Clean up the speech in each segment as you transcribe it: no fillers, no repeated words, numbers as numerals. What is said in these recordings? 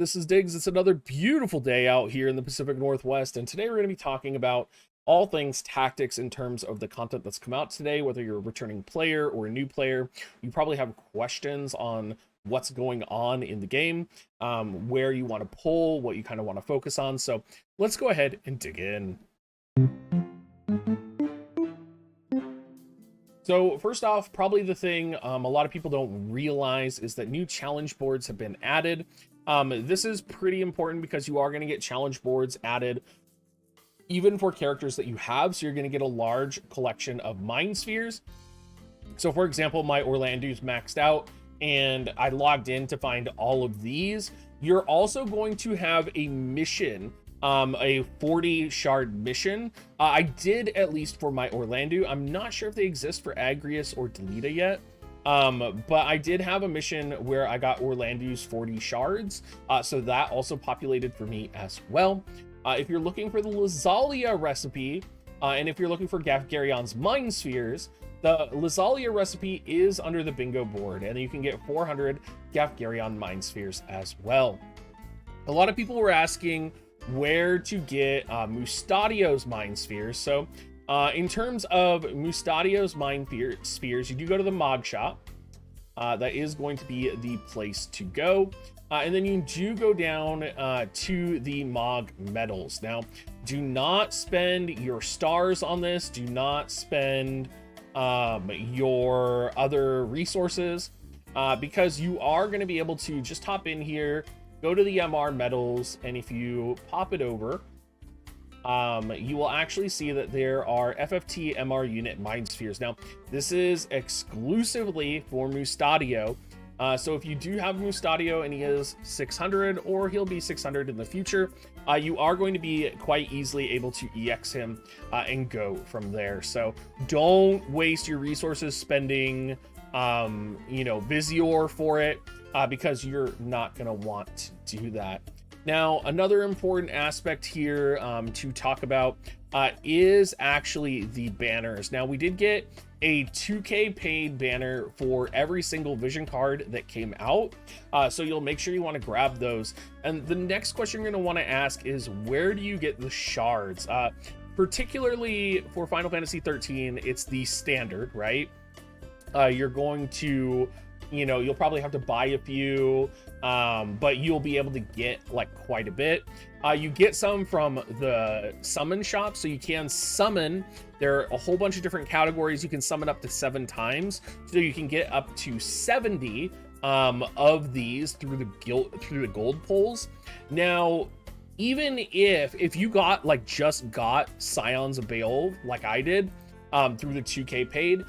This is Diggs. It's another beautiful day out here in the Pacific Northwest, and today we're going to be talking about all things tactics in terms of the content that's come out today. Whether you're a returning player or a new player, you probably have questions on what's going on in the game, where you want to pull, what you kind of want to focus on. So let's go ahead and dig in. So first off, probably the thing a lot of people don't realize is that new challenge boards have been added. This is pretty important because you are going to get challenge boards added even for characters that you have. So you're going to get a large collection of mind spheres. So for example, my Orlando's maxed out and I logged in to find all of these. You're also going to have a mission, a 40 shard mission. I did, at least for my Orlando. I'm not sure if they exist for Agrius or Delita yet. But I did have a mission where I got Orlando's 40 shards. So that also populated for me as well. If you're looking for the Lazalia recipe, and if you're looking for Gafgarion's mind spheres, the Lazalia recipe is under the bingo board, and you can get 400 Gafgarion mind spheres as well. A lot of people were asking where to get Mustadio's mind spheres. So in terms of Mustadio's mind spheres, you do go to the mod shop. That is going to be the place to go. And then you do go down to the Mog medals. Now, do not spend your stars on this. Do not spend your other resources because you are going to be able to just hop in here, go to the MR medals, and if you pop it over, you will actually see that there are FFT MR unit mind spheres. Now, this is exclusively for Mustadio. So if you do have Mustadio and he is 600, or he'll be 600 in the future, you are going to be quite easily able to EX him and go from there. So don't waste your resources spending, Visior for it, because you're not going to want to do that. Now, another important aspect here to talk about is actually the banners. Now, we did get a 2K paid banner for every single vision card that came out. So you'll make sure you want to grab those. And the next question you're going to want to ask is, where do you get the shards? Particularly for Final Fantasy 13, it's the standard, right? You're going to, you'll probably have to buy a few, but you'll be able to get like quite a bit. You get some from the summon shop, so you can summon. There are a whole bunch of different categories. You can summon up to 7 times, so you can get up to 70 of these through the gold pulls. Now, even if you got just got Scions of Beowulf like I did through the 2K paid,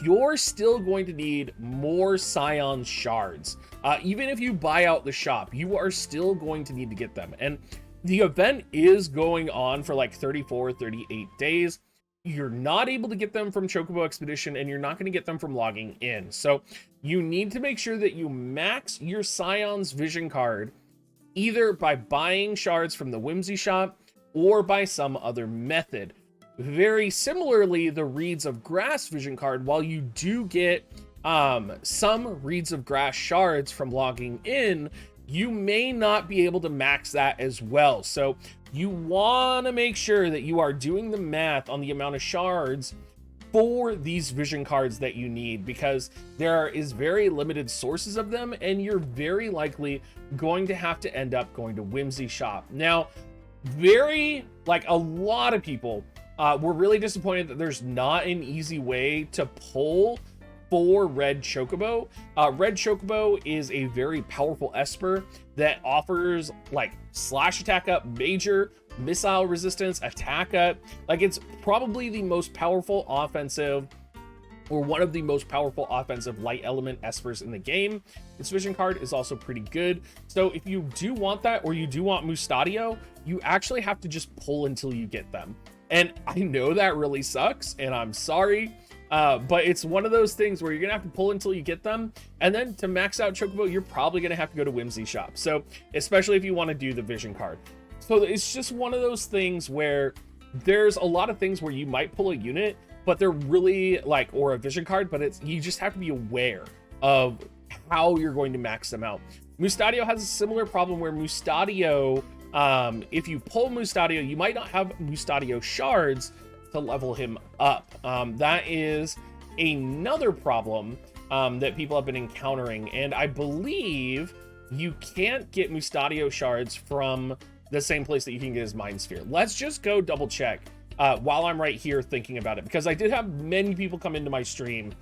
you're still going to need more Scion shards. Even if you buy out the shop, you are still going to need to get them. And the event is going on for 34, 38 days. You're not able to get them from Chocobo Expedition, and you're not going to get them from logging in. So you need to make sure that you max your Scion's vision card, either by buying shards from the Whimsy shop or by some other method. Very similarly, the Reeds of Grass vision card, while you do get some Reeds of Grass shards from logging in, you may not be able to max that as well. So you want to make sure that you are doing the math on the amount of shards for these vision cards that you need, because there is very limited sources of them, and you're very likely going to have to end up going to Whimsy shop. Now, a lot of people we're really disappointed that there's not an easy way to pull for Red Chocobo. Red Chocobo is a very powerful Esper that offers slash attack up, major missile resistance, attack up. It's probably the most powerful offensive, or one of the most powerful offensive light element espers in the game. Its vision card is also pretty good. So if you do want that, or you do want Mustadio, you actually have to just pull until you get them. And I know that really sucks, and I'm sorry, but it's one of those things where you're gonna have to pull until you get them, and then to max out Chocobo, you're probably gonna have to go to Whimsy shop. So especially if you want to do the vision card. So it's just one of those things where there's a lot of things where you might pull a unit, but they're really or a vision card, but you just have to be aware of how you're going to max them out. Mustadio has a similar problem where Mustadio, if you pull Mustadio, you might not have Mustadio shards to level him up. That is another problem that people have been encountering, and I believe you can't get Mustadio shards from the same place that you can get his Mind Sphere. Let's just go double check while I'm right here thinking about it, because I did have many people come into my stream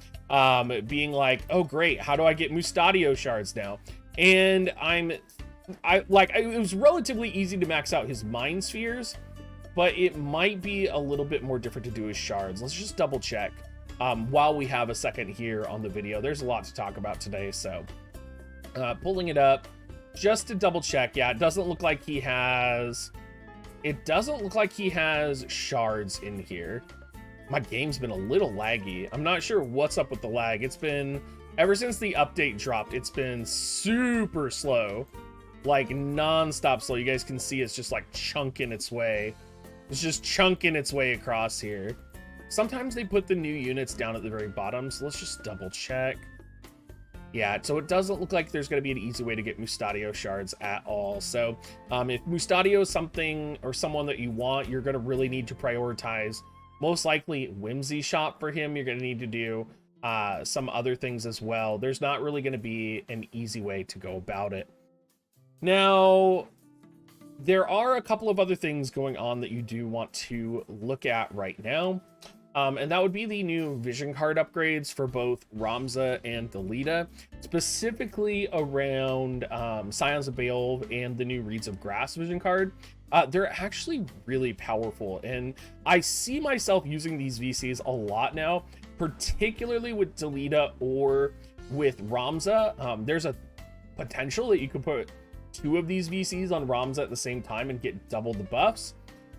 being like, oh great, how do I get Mustadio shards now? And it was relatively easy to max out his Mind Spheres, but it might be a little bit more different to do his shards. Let's just double check while we have a second here on the video. There's a lot to talk about today, so pulling it up just to double check. Yeah, it doesn't look like he has shards in here. My game's been a little laggy. I'm not sure what's up with the lag. It's been, ever since the update dropped, it's been super slow, like non-stop slow. You guys can see it's just like chunking its way. It's just chunking its way across here. Sometimes they put the new units down at the very bottom, so let's just double check. Yeah, so it doesn't look like there's going to be an easy way to get Mustadio shards at all. So if Mustadio is something or someone that you want, you're going to really need to prioritize most likely Whimsy Shop for him. You're going to need to do some other things as well. There's not really going to be an easy way to go about it. Now, there are a couple of other things going on that you do want to look at right now. And that would be the new vision card upgrades for both Ramza and Delita, specifically around Scions of Beowulf and the new Reeds of Grass vision card. They're actually really powerful, and I see myself using these VCs a lot now, particularly with Delita or with Ramza. There's a potential that you could put 2 of these VCs on Ramza at the same time and get double the buffs.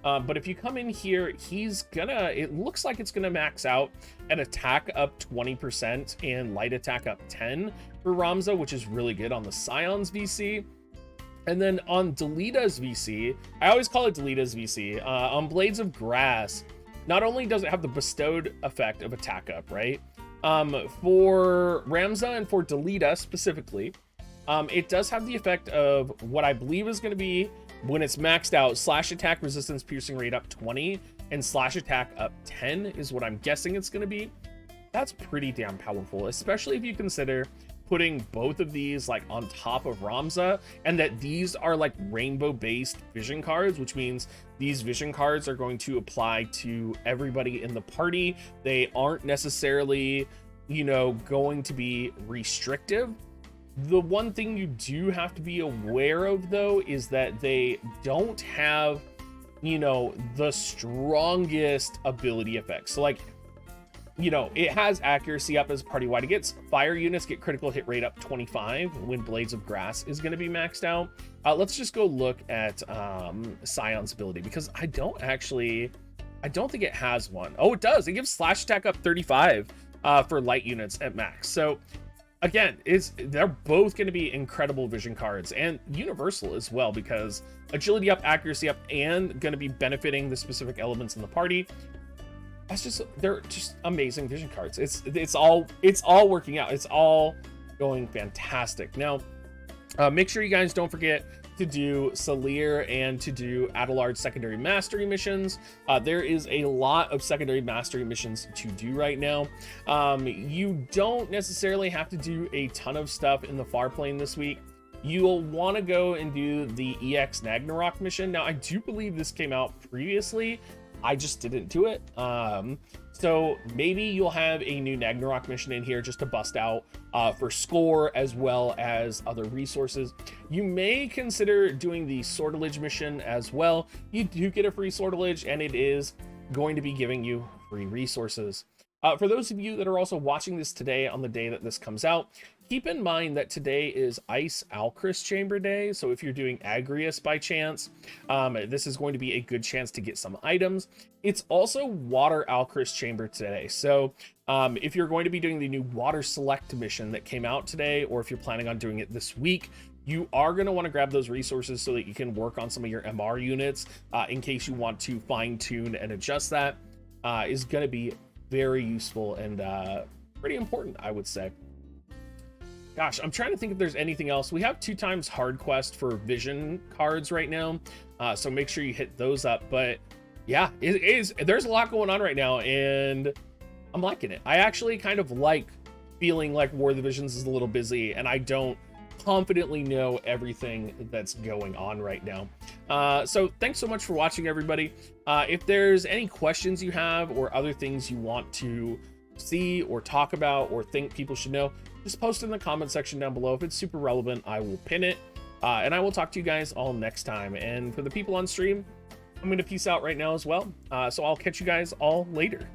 But if you come in here, it looks like it's gonna max out an attack up 20% and light attack up 10 for Ramza, which is really good on the Scions VC. And then on Delita's VC, I always call it Delita's VC, on Blades of Grass, not only does it have the bestowed effect of attack up, right? For Ramza and for Delita specifically, it does have the effect of what I believe is gonna be, when it's maxed out, slash attack resistance piercing rate up 20 and slash attack up 10 is what I'm guessing it's going to be. That's pretty damn powerful, especially if you consider putting both of these like on top of Ramza, and that these are like rainbow based vision cards, which means these vision cards are going to apply to everybody in the party. They aren't necessarily, going to be restrictive. The one thing you do have to be aware of, though, is that they don't have, the strongest ability effects. So, like, it has accuracy up as party-wide. It gets fire units get critical hit rate up 25 when Blades of Grass is going to be maxed out. Let's just go look at Scion's ability, because I don't think it has one. Oh, it does. It gives slash attack up 35 for light units at max. So, again, they're both going to be incredible vision cards, and universal as well, because agility up, accuracy up, and going to be benefiting the specific elements in the party. They're just amazing vision cards. It's all working out. It's all going fantastic. Now, make sure you guys don't forget to do Salir and to do Adelard secondary mastery missions. There is a lot of secondary mastery missions to do right now. You don't necessarily have to do a ton of stuff in the far plane this week. You'll want to go and do the EX Nagnarok mission. Now, I do believe this came out previously. I just didn't do it. So maybe you'll have a new Nagnarok mission in here just to bust out for score as well as other resources. You may consider doing the sortilege mission as well. You do get a free sortilege, and it is going to be giving you free resources. For those of you that are also watching this today on the day that this comes out, keep in mind that today is Ice Alcris Chamber Day. So if you're doing Agrius by chance, this is going to be a good chance to get some items. It's also Water Alcris Chamber today. So if you're going to be doing the new Water Select mission that came out today, or if you're planning on doing it this week, you are going to want to grab those resources so that you can work on some of your MR units in case you want to fine tune and adjust that. Is going to be very useful and pretty important, I would say. Gosh, I'm trying to think if there's anything else. We have 2 times hard quest for vision cards right now, so make sure you hit those up. But yeah, there's a lot going on right now, and I'm liking it. I actually kind of like feeling like War of the Visions is a little busy, and I don't confidently know everything that's going on right now. So thanks so much for watching, everybody. If there's any questions you have or other things you want to see or talk about or think people should know, just post it in the comment section down below. If it's super relevant, I will pin it. And I will talk to you guys all next time. And for the people on stream, I'm going to peace out right now as well. So I'll catch you guys all later.